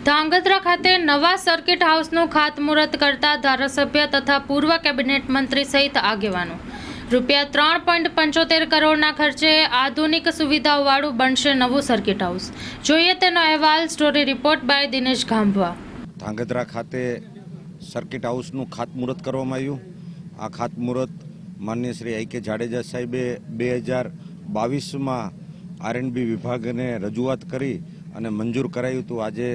ધાંગધ્રા ખાતે નવા સર્કિટ હાઉસનું ખાતમુહૂર્ત કરતા ધારાસભ્ય તથા પૂર્વ કેબિનેટ મંત્રી સહિત આગેવાનો. રૂપિયા 3.75 કરોડના ખર્ચે આધુનિક સુવિધાઓવાળું બનશે નવું સર્કિટ હાઉસ. જોઈએ તેનો અહેવાલ. Story report by Dinesh Gambhava. Dhrangadhra ખાતે સર્કિટ હાઉસનું ખાતમુહૂર્ત કરવામાં આવ્યું. આ ખાતમુહૂર્ત માનનીય શ્રી આઈ કે જાડેજા સાહેબે 2022માં આરએનબી વિભાગને રજૂઆત કરી અને મંજૂર કરાયું હતું. આજે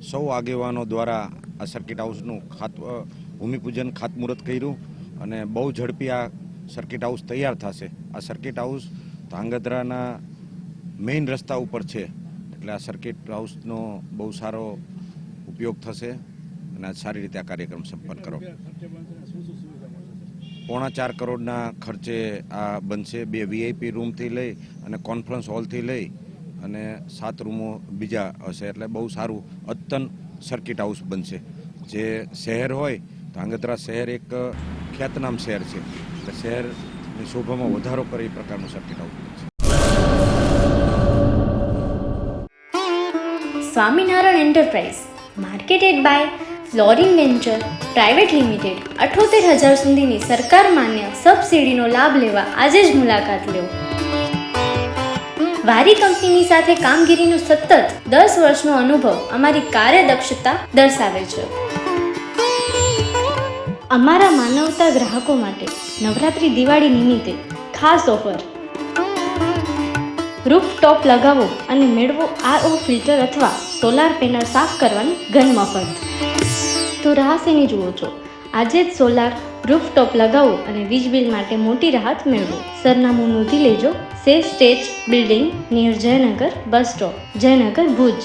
સૌ આગેવાનો દ્વારા આ સર્કિટ હાઉસનું ભૂમિપૂજન ખાતમુહૂર્ત કર્યું અને બહુ ઝડપી આ સર્કિટ હાઉસ તૈયાર થશે. આ સર્કિટ હાઉસ ધાંગધ્રાના મેઇન રસ્તા ઉપર છે, એટલે આ સર્કિટ હાઉસનો બહુ સારો ઉપયોગ થશે અને સારી રીતે આ કાર્યક્રમ સંપન્ન કરો. 4.25 કરોડના ખર્ચે આ બનશે. 2 વીઆઈપી રૂમથી લઈ અને કોન્ફરન્સ હોલથી લઈ અને 7 રૂમો બીજા હશે, એટલે બહુ સારું અદ્યતન સર્કિટ હાઉસ બનશે. જે શહેર હોય, ધાંગધ્રા શહેર એક ખ્યાતનામ શહેર છે, એટલે શહેરની શોભામાં વધારો કરે એ પ્રકારનું સર્કિટ હાઉસ બનશે. Swaminarayan enterprise marketed by flooring venture private limited 78,000 સુધીની સરકાર માન્ય સબસિડીનો લાભ લેવા આજે જ મુલાકાત લો. વારી કંપનીની સાથે કામગીરીનો સતત 10 વર્ષનો અનુભવ અમારી કાર્યદક્ષતા દર્શાવે છે. અમારા માનવતા ગ્રાહકો માટે નવરાત્રી દિવાળી નિમિત્તે ખાસ ઓફર. રૂફટોપ લગાવો અને મેળવો RO ફિલ્ટર અથવા સોલાર પેનલ સાફ કરવાની ઘન મફત. તો રાહ શેની જુઓ છો? આજે જ સોલાર રૂફટોપ લગાવો અને વીજ બિલ માટે મોટી રાહત મેળવો. સરનામું નોંધી લેજો. સે stage building near Jaynagar bus stop, Jaynagar, Bhuj.